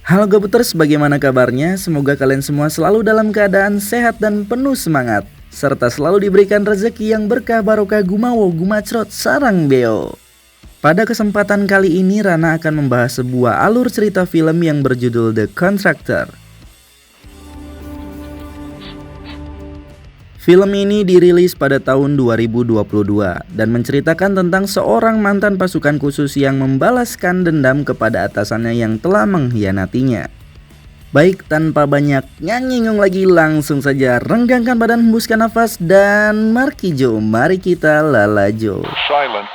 Halo Gabuters, bagaimana kabarnya? Semoga kalian semua selalu dalam keadaan sehat dan penuh semangat, serta selalu diberikan rezeki yang berkah barokah gumawo gumacrot sarang beo. Pada kesempatan kali ini Rana akan membahas sebuah alur cerita film yang berjudul The Contractor. Film ini dirilis pada tahun 2022 dan menceritakan tentang seorang mantan pasukan khusus yang membalaskan dendam kepada atasannya yang telah mengkhianatinya. Baik, tanpa banyak nyanyingung lagi, langsung saja renggangkan badan, hembuskan nafas, dan markijo, mari kita lalajo. Silent.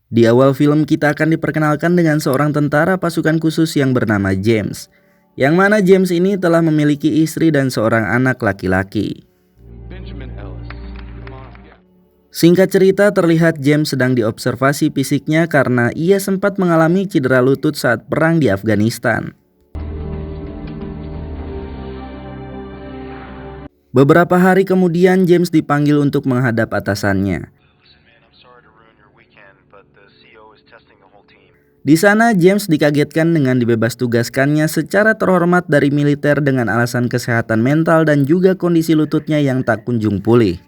Di awal film kita akan diperkenalkan dengan seorang tentara pasukan khusus yang bernama James, yang mana James ini telah memiliki istri dan seorang anak laki-laki. Singkat cerita, terlihat James sedang diobservasi fisiknya karena ia sempat mengalami cedera lutut saat perang di Afghanistan. Beberapa hari kemudian James dipanggil untuk menghadap atasannya. Di sana James dikagetkan dengan dibebas tugaskannya secara terhormat dari militer dengan alasan kesehatan mental dan juga kondisi lututnya yang tak kunjung pulih.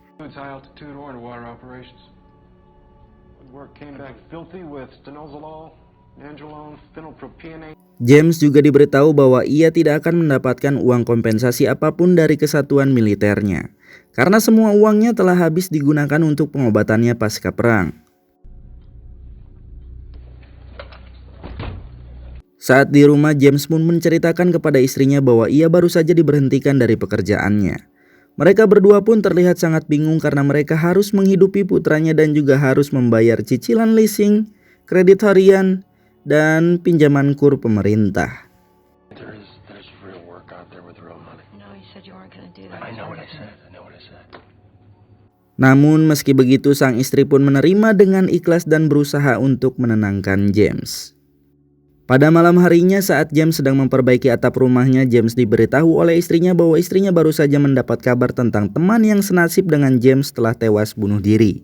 James juga diberitahu bahwa ia tidak akan mendapatkan uang kompensasi apapun dari kesatuan militernya, karena semua uangnya telah habis digunakan untuk pengobatannya pasca perang. Saat di rumah, James pun menceritakan kepada istrinya bahwa ia baru saja diberhentikan dari pekerjaannya. Mereka berdua pun terlihat sangat bingung karena mereka harus menghidupi putranya dan juga harus membayar cicilan leasing, kredit harian, dan pinjaman kur pemerintah. Namun meski begitu, sang istri pun menerima dengan ikhlas dan berusaha untuk menenangkan James. Pada malam harinya saat James sedang memperbaiki atap rumahnya, James diberitahu oleh istrinya bahwa istrinya baru saja mendapat kabar tentang teman yang senasib dengan James telah tewas bunuh diri.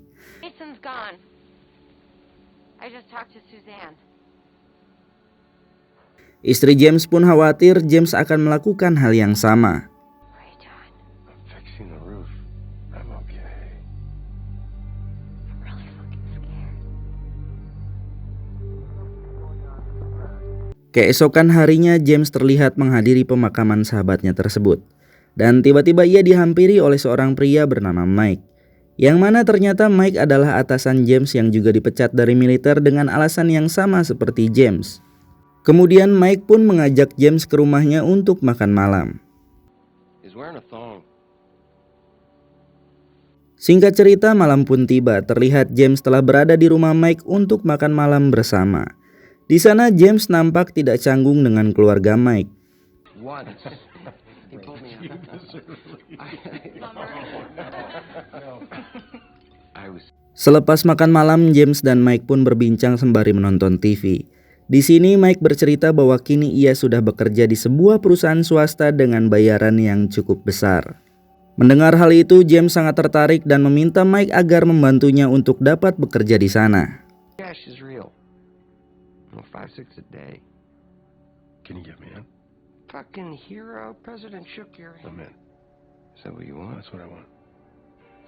Istri James pun khawatir James akan melakukan hal yang sama. Keesokan harinya James terlihat menghadiri pemakaman sahabatnya tersebut. Dan tiba-tiba ia dihampiri oleh seorang pria bernama Mike. Yang mana ternyata Mike adalah atasan James yang juga dipecat dari militer dengan alasan yang sama seperti James. Kemudian Mike pun mengajak James ke rumahnya untuk makan malam. Singkat cerita, malam pun tiba. Terlihat James telah berada di rumah Mike untuk makan malam bersama. Di sana James nampak tidak canggung dengan keluarga Mike. Selepas makan malam, James dan Mike pun berbincang sembari menonton TV. Di sini Mike bercerita bahwa kini ia sudah bekerja di sebuah perusahaan swasta dengan bayaran yang cukup besar. Mendengar hal itu, James sangat tertarik dan meminta Mike agar membantunya untuk dapat bekerja di sana. 5-6 a day. Can you get me in? Fucking hero, President shook your hand. I'm in. Is that what you want? That's what I want.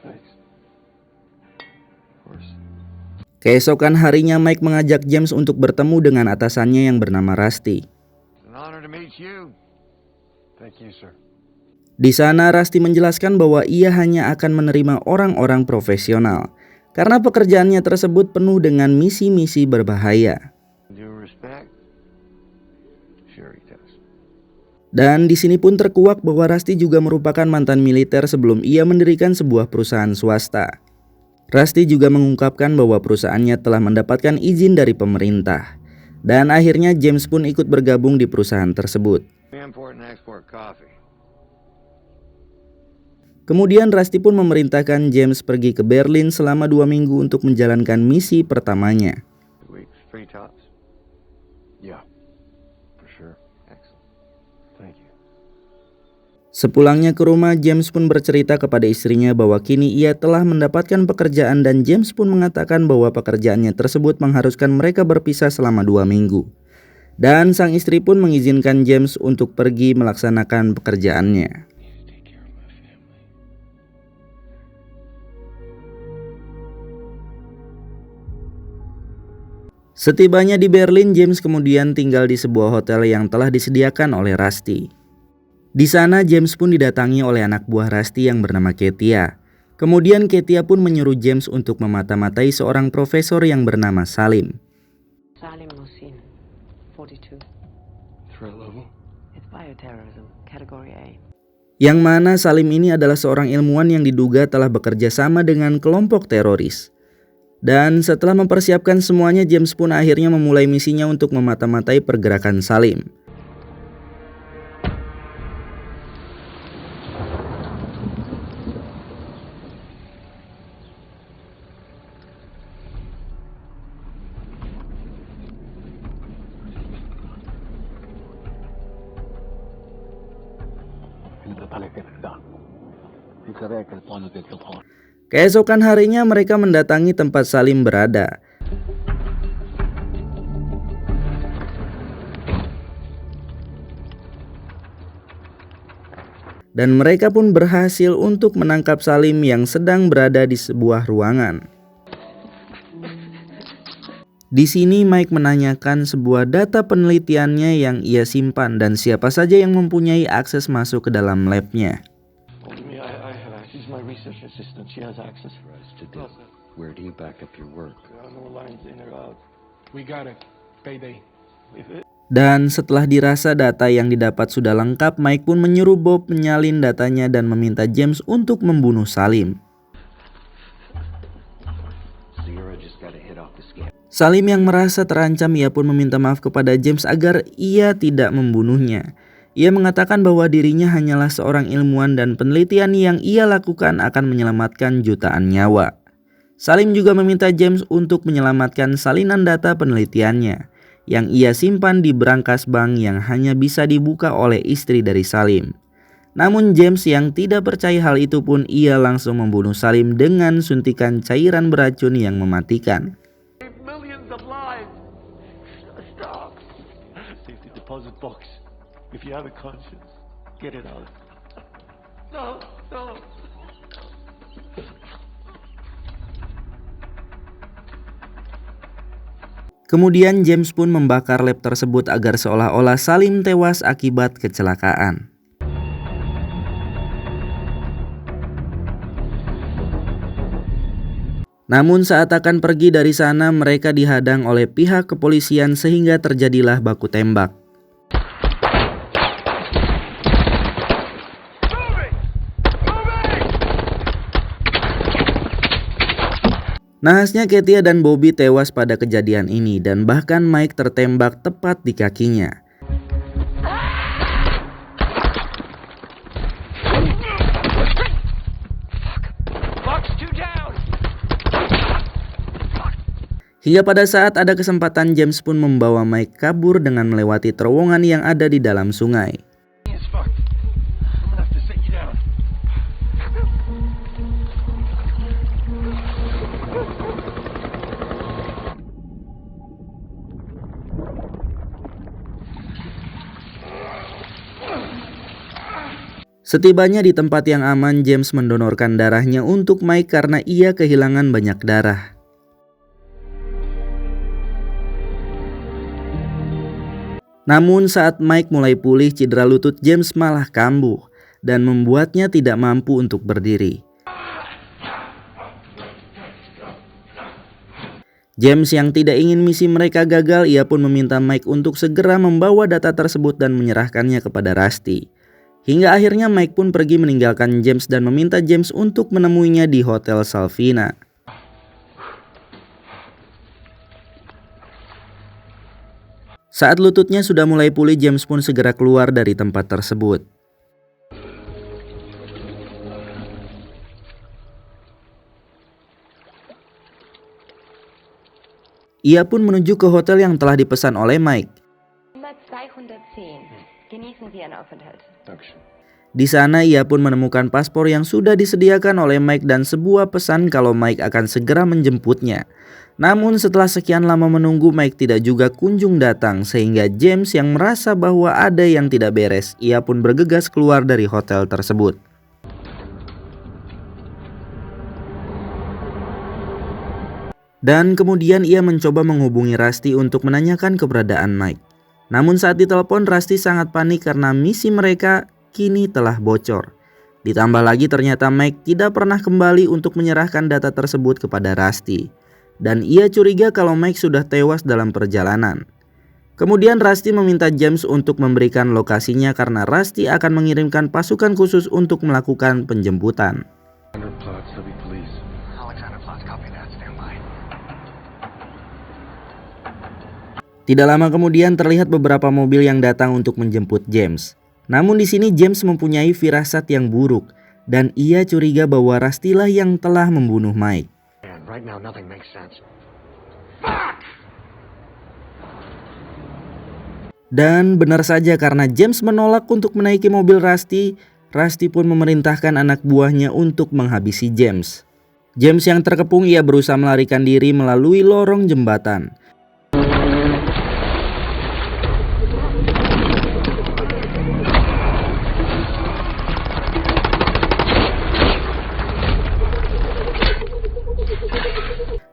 Thanks. Of course. Keesokan harinya Mike mengajak James untuk bertemu dengan atasannya yang bernama Rusty. An honor to meet you. Thank you, sir. Di sana Rusty menjelaskan bahwa ia hanya akan menerima orang-orang profesional karena pekerjaannya tersebut penuh dengan misi-misi berbahaya. Dan di sini pun terkuak bahwa Rusty juga merupakan mantan militer sebelum ia mendirikan sebuah perusahaan swasta. Rusty juga mengungkapkan bahwa perusahaannya telah mendapatkan izin dari pemerintah. Dan akhirnya James pun ikut bergabung di perusahaan tersebut. Kemudian Rusty pun memerintahkan James pergi ke Berlin selama 2 minggu untuk menjalankan misi pertamanya. Sepulangnya ke rumah, James pun bercerita kepada istrinya bahwa kini ia telah mendapatkan pekerjaan dan James pun mengatakan bahwa pekerjaannya tersebut mengharuskan mereka berpisah selama 2 minggu. Dan sang istri pun mengizinkan James untuk pergi melaksanakan pekerjaannya. Setibanya di Berlin, James kemudian tinggal di sebuah hotel yang telah disediakan oleh Rusty. Di sana James pun didatangi oleh anak buah Rusty yang bernama Katia. Kemudian Katia pun menyuruh James untuk memata-matai seorang profesor yang bernama Salim. Salim Musin, 42. Threat level? It's bioterrorism, category A. Yang mana Salim ini adalah seorang ilmuwan yang diduga telah bekerja sama dengan kelompok teroris. Dan setelah mempersiapkan semuanya, James pun akhirnya memulai misinya untuk memata-matai pergerakan Salim. Keesokan harinya mereka mendatangi tempat Salim berada. Dan mereka pun berhasil untuk menangkap Salim yang sedang berada di sebuah ruangan. Di sini Mike menanyakan sebuah data penelitiannya yang ia simpan dan siapa saja yang mempunyai akses masuk ke dalam labnya. I have access. She's my research assistant. She has access. Where do you back up your work? No lines in or out. We got it. Payday. Dan setelah dirasa data yang didapat sudah lengkap, Mike pun menyuruh Bob menyalin datanya dan meminta James untuk membunuh Salim. Salim yang merasa terancam, ia pun meminta maaf kepada James agar ia tidak membunuhnya. Ia mengatakan bahwa dirinya hanyalah seorang ilmuwan dan penelitian yang ia lakukan akan menyelamatkan jutaan nyawa. Salim juga meminta James untuk menyelamatkan salinan data penelitiannya yang ia simpan di brankas bank yang hanya bisa dibuka oleh istri dari Salim. Namun James yang tidak percaya hal itu pun ia langsung membunuh Salim dengan suntikan cairan beracun yang mematikan. Deposit box. If you have a conscience, get it out. No. Kemudian James pun membakar lab tersebut agar seolah-olah Salim tewas akibat kecelakaan. Namun saat akan pergi dari sana, mereka dihadang oleh pihak kepolisian sehingga terjadilah baku tembak. Nahasnya Katia dan Bobby tewas pada kejadian ini dan bahkan Mike tertembak tepat di kakinya. Hingga pada saat ada kesempatan, James pun membawa Mike kabur dengan melewati terowongan yang ada di dalam sungai. Setibanya di tempat yang aman, James mendonorkan darahnya untuk Mike karena ia kehilangan banyak darah. Namun saat Mike mulai pulih, cedera lutut James malah kambuh dan membuatnya tidak mampu untuk berdiri. James yang tidak ingin misi mereka gagal, ia pun meminta Mike untuk segera membawa data tersebut dan menyerahkannya kepada Rusty. Hingga akhirnya Mike pun pergi meninggalkan James dan meminta James untuk menemuinya di Hotel Salvina. Saat lututnya sudah mulai pulih, James pun segera keluar dari tempat tersebut. Ia pun menuju ke hotel yang telah dipesan oleh Mike. Nummer 210. Genießen Sie Ihren Aufenthalt. Di sana ia pun menemukan paspor yang sudah disediakan oleh Mike dan sebuah pesan kalau Mike akan segera menjemputnya. Namun setelah sekian lama menunggu, Mike tidak juga kunjung datang sehingga James yang merasa bahwa ada yang tidak beres, ia pun bergegas keluar dari hotel tersebut. Dan kemudian ia mencoba menghubungi Rusty untuk menanyakan keberadaan Mike. Namun saat ditelepon, Rusty sangat panik karena misi mereka kini telah bocor. Ditambah lagi ternyata Mike tidak pernah kembali untuk menyerahkan data tersebut kepada Rusty. Dan ia curiga kalau Mike sudah tewas dalam perjalanan. Kemudian Rusty meminta James untuk memberikan lokasinya karena Rusty akan mengirimkan pasukan khusus untuk melakukan penjemputan. Tidak lama kemudian terlihat beberapa mobil yang datang untuk menjemput James. Namun di sini James mempunyai firasat yang buruk dan ia curiga bahwa Rusty lah yang telah membunuh Mike. Dan benar saja karena James menolak untuk menaiki mobil Rusty, Rusty pun memerintahkan anak buahnya untuk menghabisi James. James yang terkepung ia berusaha melarikan diri melalui lorong jembatan.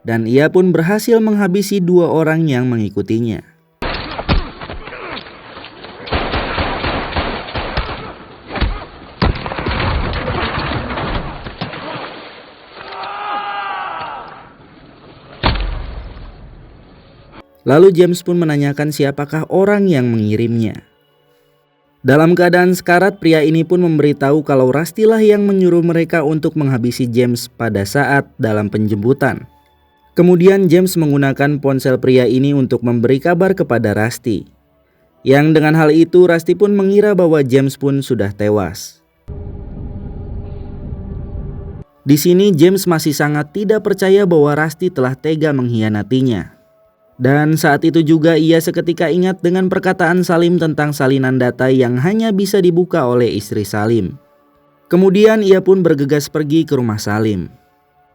Dan ia pun berhasil menghabisi 2 orang yang mengikutinya. Lalu James pun menanyakan siapakah orang yang mengirimnya. Dalam keadaan sekarat, pria ini pun memberitahu kalau Rusty lah yang menyuruh mereka untuk menghabisi James pada saat dalam penjemputan. Kemudian James menggunakan ponsel pria ini untuk memberi kabar kepada Rusty. Yang dengan hal itu Rusty pun mengira bahwa James pun sudah tewas. Di sini James masih sangat tidak percaya bahwa Rusty telah tega mengkhianatinya. Dan saat itu juga ia seketika ingat dengan perkataan Salim tentang salinan data yang hanya bisa dibuka oleh istri Salim. Kemudian ia pun bergegas pergi ke rumah Salim.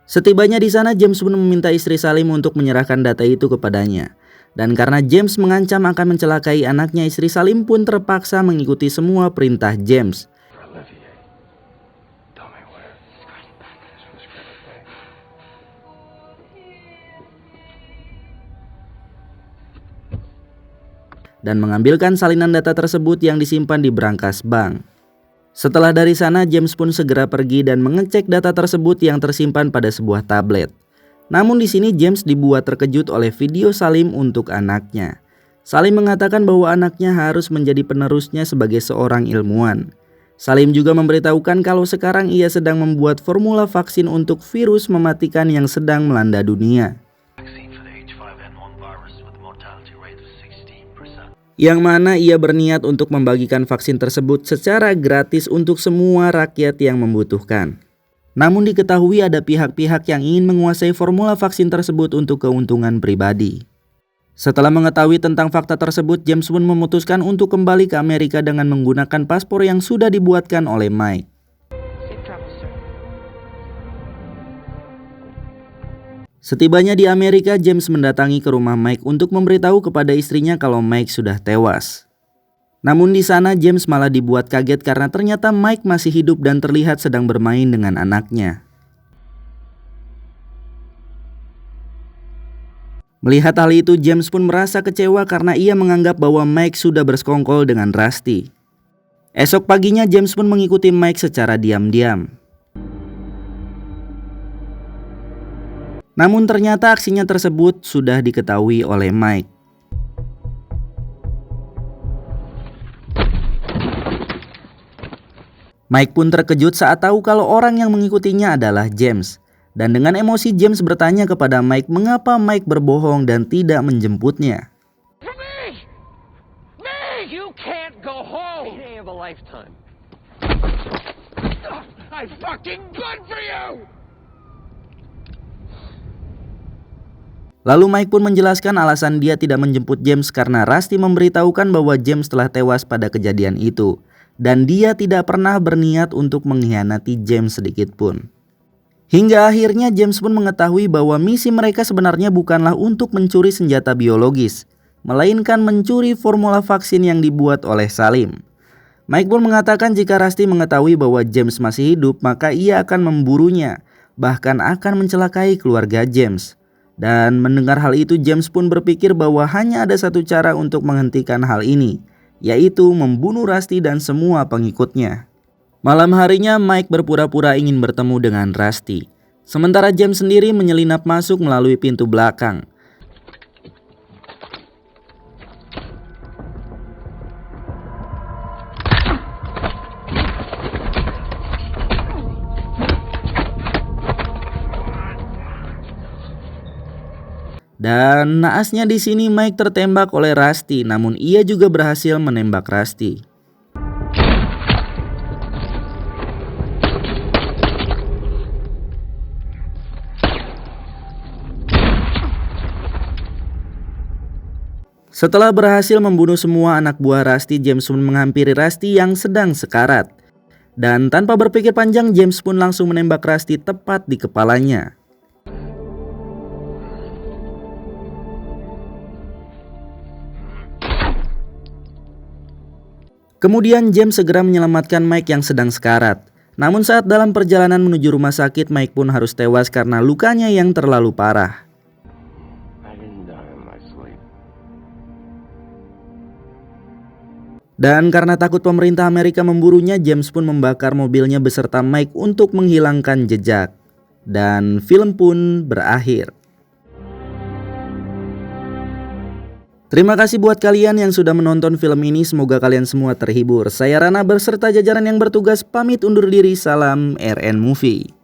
Setibanya di sana, James pun meminta istri Salim untuk menyerahkan data itu kepadanya. Dan karena James mengancam akan mencelakai anaknya, istri Salim pun terpaksa mengikuti semua perintah James. Dan mengambilkan salinan data tersebut yang disimpan di brankas bank. Setelah dari sana, James pun segera pergi dan mengecek data tersebut yang tersimpan pada sebuah tablet. Namun di sini James dibuat terkejut oleh video Salim untuk anaknya. Salim mengatakan bahwa anaknya harus menjadi penerusnya sebagai seorang ilmuwan. Salim juga memberitahukan kalau sekarang ia sedang membuat formula vaksin untuk virus mematikan yang sedang melanda dunia. Yang mana ia berniat untuk membagikan vaksin tersebut secara gratis untuk semua rakyat yang membutuhkan. Namun diketahui ada pihak-pihak yang ingin menguasai formula vaksin tersebut untuk keuntungan pribadi. Setelah mengetahui tentang fakta tersebut, James pun memutuskan untuk kembali ke Amerika dengan menggunakan paspor yang sudah dibuatkan oleh Mike. Setibanya di Amerika, James mendatangi ke rumah Mike untuk memberitahu kepada istrinya kalau Mike sudah tewas. Namun di sana James malah dibuat kaget karena ternyata Mike masih hidup dan terlihat sedang bermain dengan anaknya. Melihat hal itu, James pun merasa kecewa karena ia menganggap bahwa Mike sudah bersekongkol dengan Rusty. Esok paginya James pun mengikuti Mike secara diam-diam. Namun ternyata aksinya tersebut sudah diketahui oleh Mike. Mike pun terkejut saat tahu kalau orang yang mengikutinya adalah James. Dan dengan emosi James bertanya kepada Mike mengapa Mike berbohong dan tidak menjemputnya. You can't go home. Day of a lifetime. I'm fucking good for you. Lalu Mike pun menjelaskan alasan dia tidak menjemput James karena Rusty memberitahukan bahwa James telah tewas pada kejadian itu. dan dia tidak pernah berniat untuk mengkhianati James sedikit pun. Hingga akhirnya James pun mengetahui bahwa misi mereka sebenarnya bukanlah untuk mencuri senjata biologis, melainkan mencuri formula vaksin yang dibuat oleh Salim. Mike pun mengatakan jika Rusty mengetahui bahwa James masih hidup, maka ia akan memburunya, bahkan akan mencelakai keluarga James. Dan mendengar hal itu, James pun berpikir bahwa hanya ada satu cara untuk menghentikan hal ini, yaitu membunuh Rusty dan semua pengikutnya. Malam harinya Mike berpura-pura ingin bertemu dengan Rusty, sementara James sendiri menyelinap masuk melalui pintu belakang. Dan naasnya di sini Mike tertembak oleh Rusty, namun ia juga berhasil menembak Rusty. Setelah berhasil membunuh semua anak buah Rusty, James pun menghampiri Rusty yang sedang sekarat. Dan tanpa berpikir panjang, James pun langsung menembak Rusty tepat di kepalanya. Kemudian James segera menyelamatkan Mike yang sedang sekarat. Namun saat dalam perjalanan menuju rumah sakit, Mike pun harus tewas karena lukanya yang terlalu parah. Dan karena takut pemerintah Amerika memburunya, James pun membakar mobilnya beserta Mike untuk menghilangkan jejak. Dan film pun berakhir. Terima kasih buat kalian yang sudah menonton film ini, semoga kalian semua terhibur. Saya Rana berserta jajaran yang bertugas pamit undur diri, salam RN Movie.